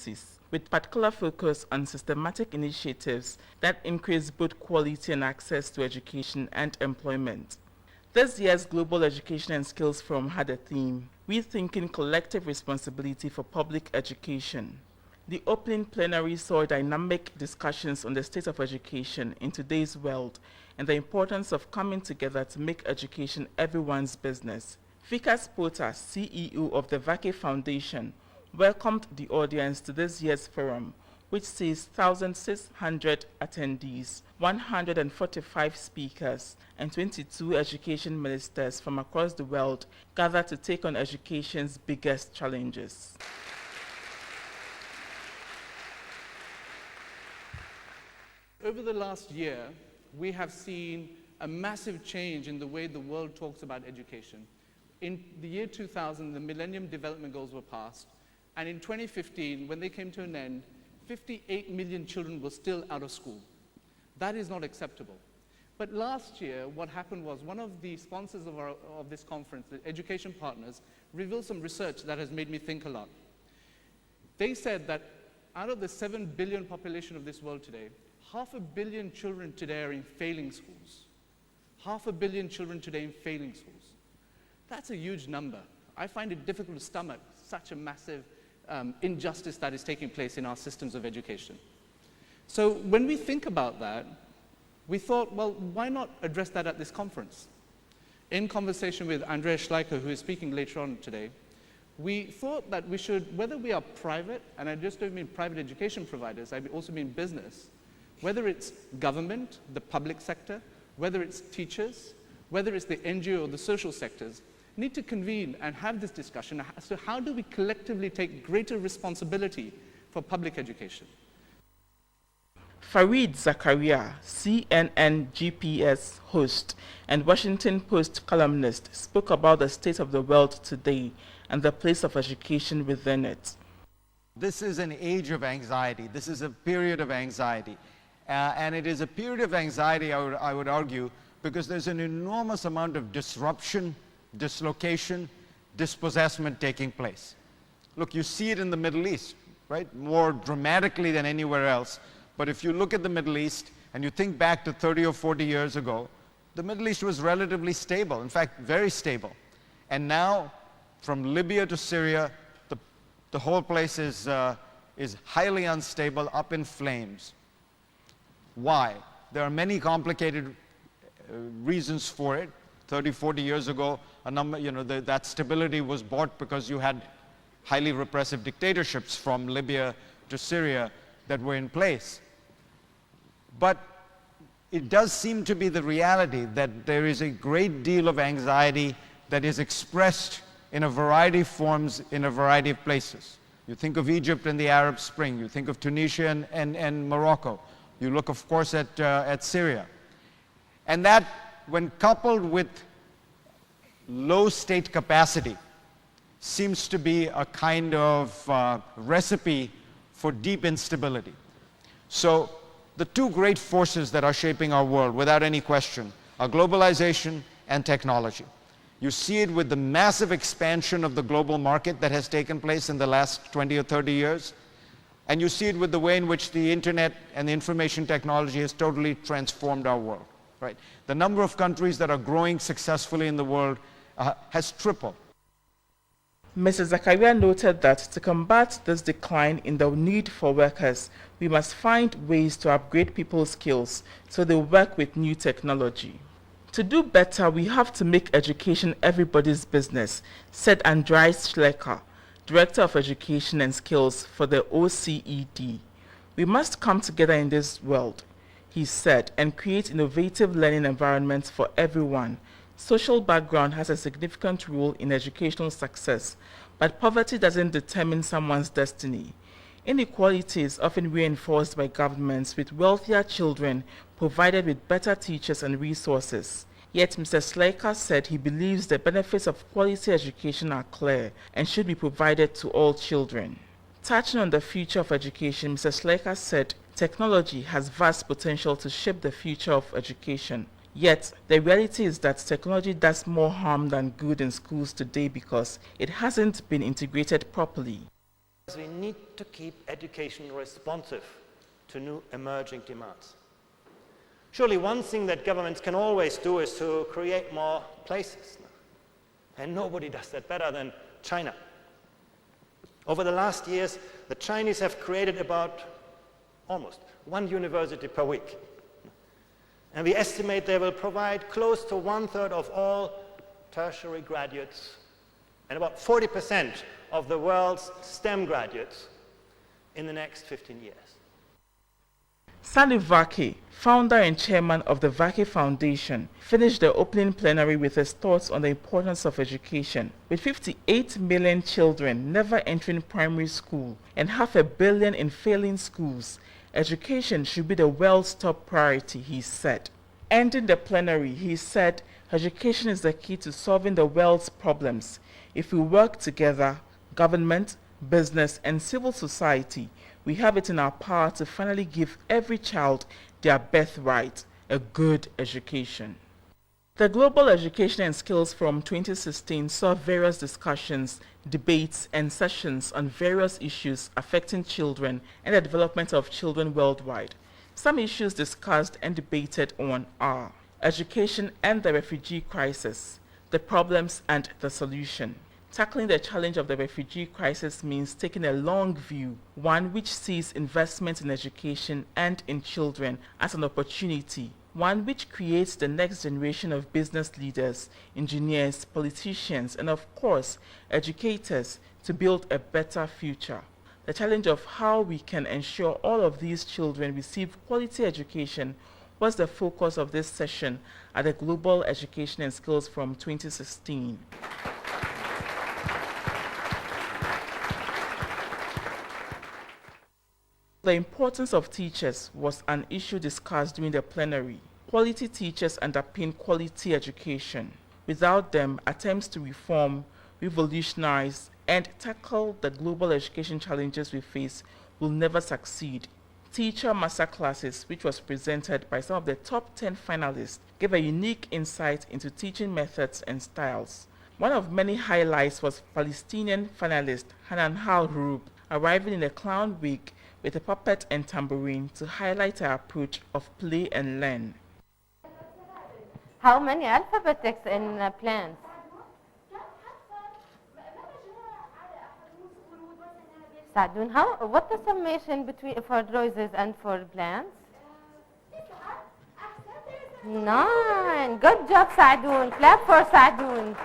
priorities, with particular focus on systematic initiatives that increase both quality and access to education and employment. This year's Global Education and Skills Forum had a theme, Rethinking Collective Responsibility for Public Education. The opening plenary saw dynamic discussions on the state of education in today's world and the importance of coming together to make education everyone's business. Vikas Pota, CEO of the Vake Foundation, welcomed the audience to this year's forum, which sees 1,600 attendees, 145 speakers, and 22 education ministers from across the world gathered to take on education's biggest challenges. Over the last year, we have seen a massive change in the way the world talks about education. In the year 2000, the Millennium Development Goals were passed, and in 2015, when they came to an end, 58 million children were still out of school. That is not acceptable. But last year, what happened was one of the sponsors of this conference, the Education Partners, revealed some research that has made me think a lot. They said that out of the 7 billion population of this world today, 500 million children today are in failing schools. 500 million children today in failing schools. That's a huge number. I find it difficult to stomach such a massive injustice that is taking place in our systems of education. So when we think about that, we thought, well, why not address that at this conference? In conversation with Andrea Schleicher, who is speaking later on today, we thought that we should, whether we are private, and I just don't mean private education providers, I also mean business, whether it's government, the public sector, whether it's teachers, whether it's the NGO or the social sectors, need to convene and have this discussion as to how do we collectively take greater responsibility for public education. Fareed Zakaria, CNN GPS host and Washington Post columnist, spoke about the state of the world today and the place of education within it. This is an age of anxiety. This is a period of anxiety. And it is a period of anxiety, I would argue, because there's an enormous amount of disruption, dislocation, dispossessment taking place. Look, you see it in the Middle East, right? More dramatically than anywhere else. But if you look at the Middle East and you think back to 30 or 40 years ago, the Middle East was relatively stable, in fact, very stable. And now, from Libya to Syria, the whole place is highly unstable, up in flames. Why? There are many complicated reasons for it. 30, 40 years ago, that stability was bought because you had highly repressive dictatorships from Libya to Syria that were in place. But it does seem to be the reality that there is a great deal of anxiety that is expressed in a variety of forms in a variety of places. You think of Egypt and the Arab Spring. You think of Tunisia and Morocco. You look, of course, at Syria. And that, when coupled with low state capacity, seems to be a kind of recipe for deep instability. So the two great forces that are shaping our world, without any question, are globalization and technology. You see it with the massive expansion of the global market that has taken place in the last 20 or 30 years. And you see it with the way in which the internet and the information technology has totally transformed our world. Right? The number of countries that are growing successfully in the world has tripled. Mrs. Zakaria noted that to combat this decline in the need for workers, we must find ways to upgrade people's skills so they work with new technology. To do better, we have to make education everybody's business, said Andreas Schleicher, Director of Education and Skills for the OECD. We must come together in this world, he said, and create innovative learning environments for everyone. Social background has a significant role in educational success, but poverty doesn't determine someone's destiny. Inequality is often reinforced by governments with wealthier children provided with better teachers and resources. Yet Mr. Schleicher said he believes the benefits of quality education are clear and should be provided to all children. Touching on the future of education, Mr. Schleicher said technology has vast potential to shape the future of education. Yet, the reality is that technology does more harm than good in schools today because it hasn't been integrated properly. We need to keep education responsive to new emerging demands. Surely one thing that governments can always do is to create more places. And nobody does that better than China. Over the last years, the Chinese have created about almost one university per week. And we estimate they will provide close to 1/3 of all tertiary graduates and about 40% of the world's STEM graduates in the next 15 years. Sandy Vaki, founder and chairman of the Vaki Foundation, finished the opening plenary with his thoughts on the importance of education. With 58 million children never entering primary school and 500 million in failing schools, education should be the world's top priority, he said. Ending the plenary, he said, education is the key to solving the world's problems. If we work together, government, business, and civil society, we have it in our power to finally give every child their birthright, a good education. The Global Education and Skills Forum 2016 saw various discussions, debates, and sessions on various issues affecting children and the development of children worldwide. Some issues discussed and debated on are education and the refugee crisis, the problems and the solution. Tackling the challenge of the refugee crisis means taking a long view, one which sees investment in education and in children as an opportunity, one which creates the next generation of business leaders, engineers, politicians, and of course, educators to build a better future. The challenge of how we can ensure all of these children receive quality education was the focus of this session at the Global Education and Skills Forum 2016. The importance of teachers was an issue discussed during the plenary. Quality teachers underpin quality education. Without them, attempts to reform, revolutionize, and tackle the global education challenges we face will never succeed. Teacher Masterclasses, which was presented by some of the top 10 finalists, gave a unique insight into teaching methods and styles. One of many highlights was Palestinian finalist Hanan Halroub arriving in a clown wig with a puppet and tambourine to highlight her approach of play and learn. How many alphabetics in plants? Saadun, what the summation between for roses and for plants? 9. Good job, Saadun. Clap for Saadun.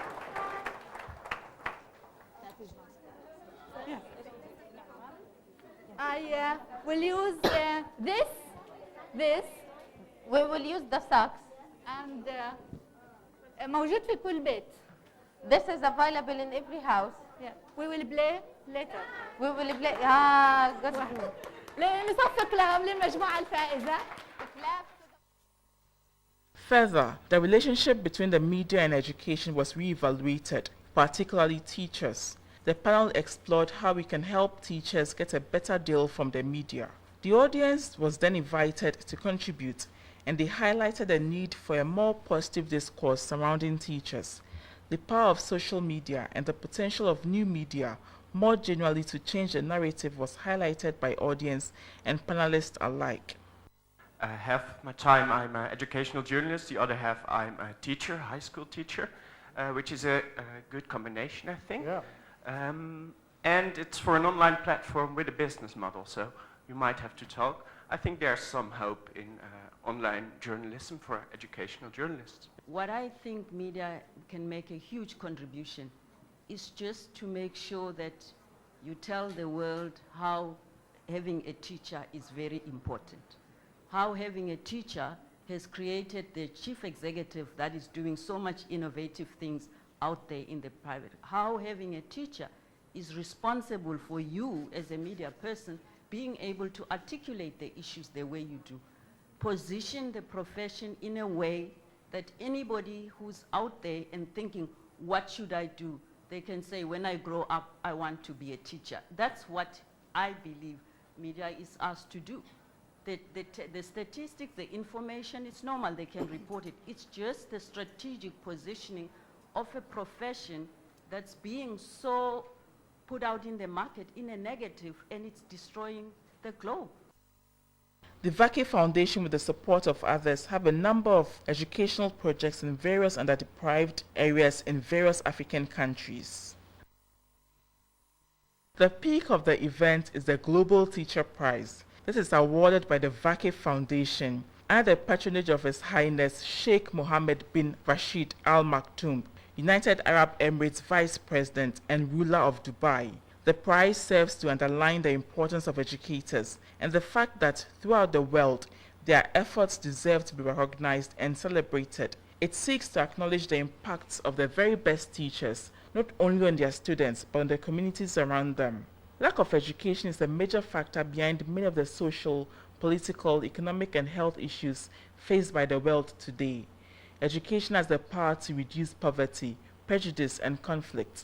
I will use this. We will use the socks. And موجود في كل بيت. This is available in every house. Yeah. We will play later. We will play. Good. نصفق لهم للمجموعة الفائزة. Further, the relationship between the media and education was re-evaluated, particularly teachers. The panel explored how we can help teachers get a better deal from the media. The audience was then invited to contribute, and they highlighted the need for a more positive discourse surrounding teachers, the power of social media, and the potential of new media more generally to change the narrative was highlighted by audience and panelists alike. Half my time I'm an educational journalist, the other half I'm a teacher, high school teacher, which is a good combination, I think. Yeah. And it's for an online platform with a business model, so you might have to talk. I think there's some hope in online journalism for educational journalists. What I think media can make a huge contribution is just to make sure that you tell the world how having a teacher is very important. How having a teacher has created the chief executive that is doing so much innovative things out there in the private. How having a teacher is responsible for you as a media person being able to articulate the issues the way you do. Position the profession in a way that anybody who's out there and thinking, what should I do? They can say, when I grow up, I want to be a teacher. That's what I believe media is asked to do. The statistics, the information, it's normal, they can report it. It's just the strategic positioning of a profession that's being so put out in the market in a negative, and it's destroying the globe. The Vaki Foundation, with the support of others, have a number of educational projects in various underdeprived areas in various African countries. The peak of the event is the Global Teacher Prize. This is awarded by the Vaki Foundation under the patronage of His Highness Sheikh Mohammed bin Rashid Al Maktoum, United Arab Emirates Vice President and ruler of Dubai. The prize serves to underline the importance of educators and the fact that throughout the world, their efforts deserve to be recognized and celebrated. It seeks to acknowledge the impacts of the very best teachers, not only on their students, but on the communities around them. Lack of education is a major factor behind many of the social, political, economic, and health issues faced by the world today. Education has the power to reduce poverty, prejudice, and conflict.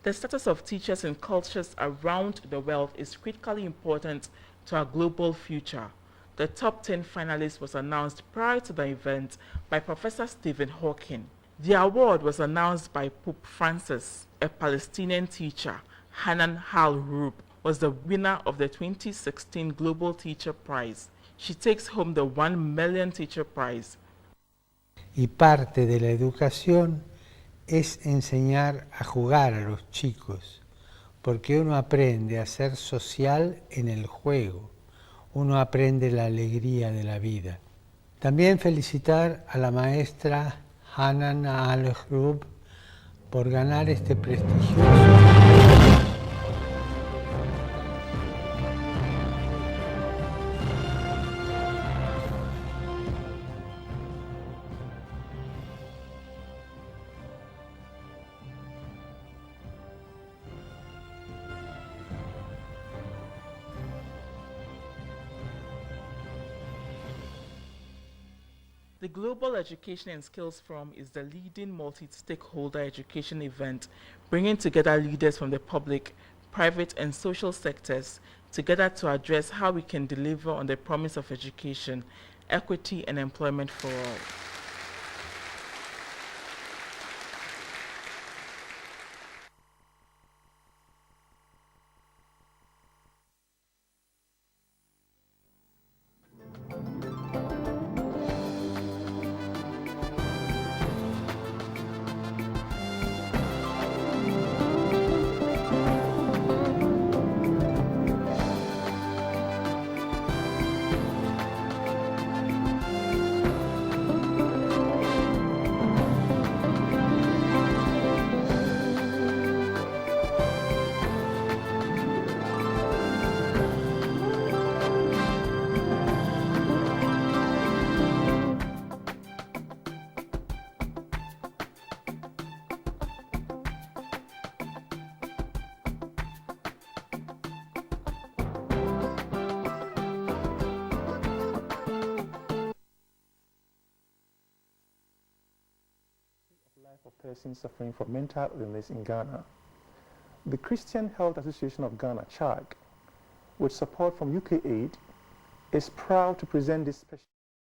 The status of teachers in cultures around the world is critically important to our global future. The top 10 finalists was announced prior to the event by Professor Stephen Hawking. The award was announced by Pope Francis. A Palestinian teacher, Hanan Al-Rub, was the winner of the 2016 Global Teacher Prize. She takes home the 1 million Teacher Prize. Y parte de la educación es enseñar a jugar a los chicos, porque uno aprende a ser social en el juego, uno aprende la alegría de la vida. También felicitar a la maestra Hanan Al-Rub por ganar este prestigioso. The Global Education and Skills Forum is the leading multi-stakeholder education event, bringing together leaders from the public, private, and social sectors together to address how we can deliver on the promise of education, equity, and employment for all. For persons suffering from mental illness in Ghana. The Christian Health Association of Ghana, CHAG, with support from UK Aid, is proud to present this special